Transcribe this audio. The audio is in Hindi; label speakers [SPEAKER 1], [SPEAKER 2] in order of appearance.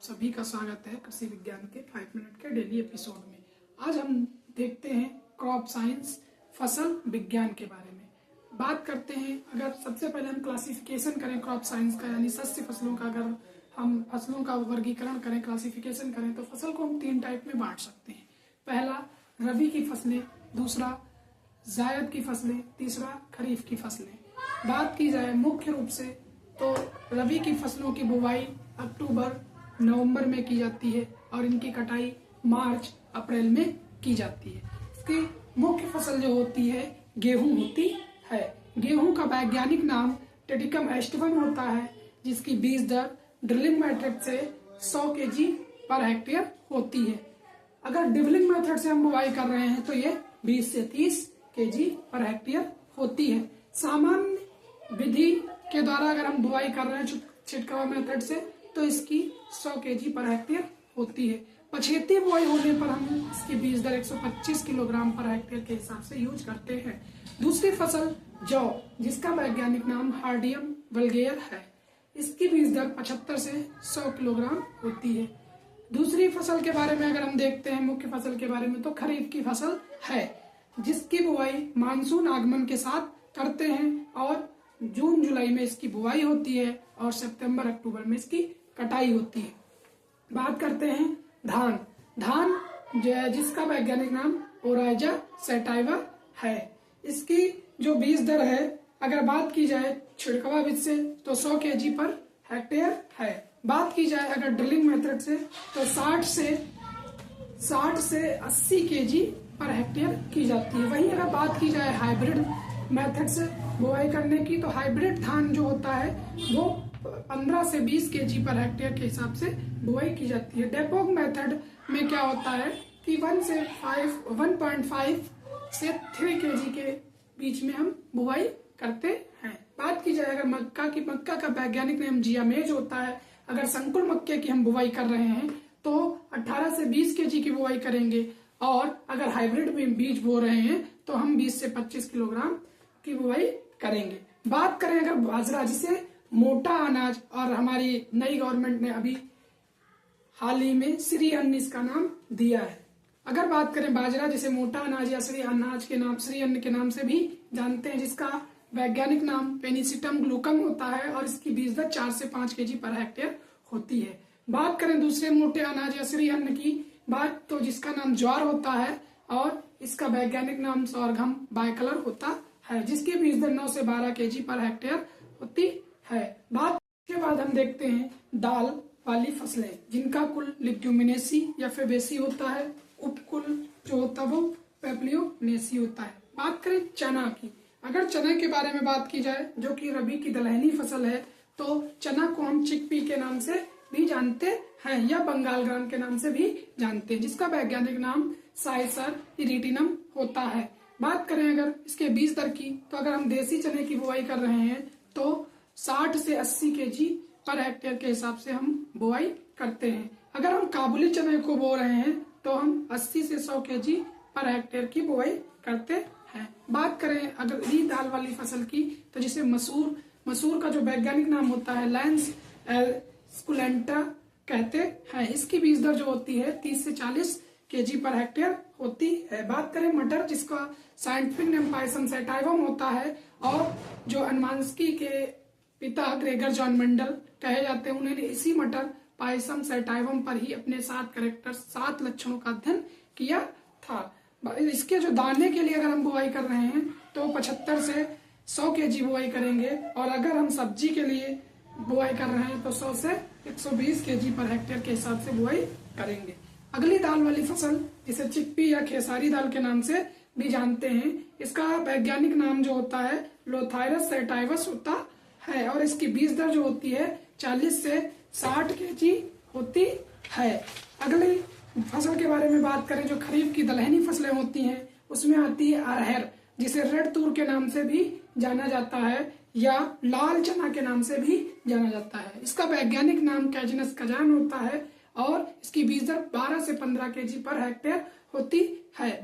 [SPEAKER 1] सभी का स्वागत है कृषि विज्ञान के 5 मिनट के डेली एपिसोड में। आज हम देखते हैं क्रॉप साइंस फसल विज्ञान के बारे में बात करते हैं। अगर सबसे पहले हम क्लासिफिकेशन करें क्रॉप साइंस का, यानी सस्य फसलों का, अगर हम फसलों का वर्गीकरण करें, क्लासिफिकेशन करें, तो फसल को हम 3 टाइप में बांट सकते हैं। पहला रबी की फसलें, दूसरा जायद की फसलें, तीसरा खरीफ की फसलें। बात की जाए मुख्य रूप से तो रबी की फसलों की बुवाई अक्टूबर नवंबर में की जाती है और इनकी कटाई मार्च अप्रैल में की जाती है। इसकी मुख्य फसल जो होती है गेहूं होती है। गेहूं का वैज्ञानिक नाम टेटिकम एस्टिवम होता है, जिसकी बीज दर ड्रिलिंग मेथड से 100 केजी पर हेक्टेयर होती है। अगर ड्रिलिंग मेथड से हम बुवाई कर रहे हैं तो ये 20 से 30 केजी पर हेक्टेयर होती है। सामान्य विधि के द्वारा अगर हम बुवाई कर रहे हैं छिटकाव मेथड से तो इसकी 100 केजी पर हेक्टेयर होती है। पछेती बुआई होने पर हम इसकी बीज दर 125 किलोग्राम पर हेक्टेयर के हिसाब से यूज करते हैं। दूसरी फसल जौ, जिसका वैज्ञानिक नाम हार्डियम वल्गेयर है, इसकी बीज दर 75 से 100 किलोग्राम होती है। दूसरी फसल के बारे में अगर हम देखते हैं, मुख्य फसल के बारे में, तो खरीफ की फसल है, जिसकी बुआई मानसून आगमन के साथ करते हैं और जून जुलाई में इसकी बुआई होती है और सितंबर अक्टूबर में इसकी कटाई होती है। बात करते हैं धान। धान जिसका वैज्ञानिक नाम ओराइजा सैटाइवा है, इसकी जो बीज दर है, अगर बात की जाए छिड़कवा विधि से तो 100 केजी पर हेक्टेयर है। बात की जाए अगर ड्रिलिंग मेथड से तो 60 से 80 केजी पर हेक्टेयर की जाती है। वहीं अगर बात की जाए हाइब्रिड मेथड से बुआई करने की, तो हाइब्रिड धान जो होता है वो 15 से 20 केजी पर हेक्टेयर के हिसाब से बुआई की जाती है। डेपोक मेथड में क्या होता है कि 1.5 से 3 केजी के बीच में हम बुआई करते हैं। बात की जाए अगर मक्का का वैज्ञानिक नाम जियामेज होता है। अगर संकुल मक्के की हम बुआई कर रहे हैं तो 18 से 20 केजी की बुआई करेंगे, और अगर हाइब्रिड में बीज बो रहे हैं तो हम 20 से 25 किलोग्राम की बुआई करेंगे। बात करें अगर बाजरा, जिसे मोटा अनाज, और हमारी नई गवर्नमेंट ने अभी हाल ही में श्री अन्न इसका नाम दिया है। अगर बात करें बाजरा, जिसे मोटा अनाज या श्री अनाज के नाम, श्री अन्न के नाम से भी जानते हैं, जिसका वैज्ञानिक नाम पेनिसिटम ग्लूकम होता है और इसकी बीज दर 4 से 5 केजी पर हेक्टेयर होती है। बात करें दूसरे मोटे अनाज या श्री अन्न की बात, तो जिसका नाम ज्वार होता है और इसका वैज्ञानिक नाम सोरघम बाइकलर होता है, जिसकी बीज दर 9 से 12 केजी पर हेक्टेयर होती है। बात के बाद हम देखते हैं दाल वाली फसलें, जिनका कुल लिग्यूमिनेसी या फेबेसी होता है, उपकुल जो होता है वो पेप्लियोनेसी होता है। बात करें चना की, अगर चने के बारे में बात की जाए, जो कि रबी की दलहनी फसल है, तो चना को हम चिकपी के नाम से भी जानते हैं या बंगाल ग्राम के नाम से भी जानते हैं, जिसका वैज्ञानिक नाम साइसर इरिटिनम होता है। बात करें अगर इसके बीज दर की, तो अगर हम देसी चने की बुआई कर रहे हैं तो 60 से 80 केजी पर हेक्टेयर के हिसाब से हम बुआई करते हैं। अगर हम काबुली चने को बो रहे हैं तो हम 80 से 100 केजी पर हेक्टेयर की बुआई करते हैं। बात करें अगर दाल वाली फसल की, तो जिसे मसूर का जो वैज्ञानिक नाम होता है लैंस स्कुलेंटा कहते हैं, इसकी बीज दर जो होती है 30 से 40 केजी पर हेक्टेयर होती है। बात करें मटर, जिसका साइंटिफिक नेम पायसम सैटाइवम होता है और जो अनुवांशिकी के पिता ग्रेगर जॉन मेंडल कहे जाते हैं, उन्होंने इसी मटर पायसम सैटाइवम पर ही अपने 7 लक्षणों का अध्ययन किया था। इसके जो दाने के लिए अगर हम बुआई कर रहे हैं तो 75 से 100 केजी बुआई करेंगे, और अगर हम सब्जी के लिए बुआई कर रहे हैं तो 100 से 120 केजी पर हेक्टेयर के हिसाब से बुआई करेंगे। अगली दाल वाली फसल, जिसे चिकपी या खेसारी दाल के नाम से भी जानते हैं, इसका वैज्ञानिक नाम जो होता है लोथायरस सैटाइवस होता है और इसकी बीज दर जो होती है 40 से 60 केजी होती है। अगली फसल के बारे में बात करें, जो खरीफ की दलहनी फसलें होती हैं, उसमें आती है अरहर, जिसे रेड तूर के नाम से भी जाना जाता है या लाल चना के नाम से भी जाना जाता है। इसका वैज्ञानिक नाम कैजिनस कजान होता है और इसकी बीज दर 12 से 15 केजी पर हेक्टेयर होती है।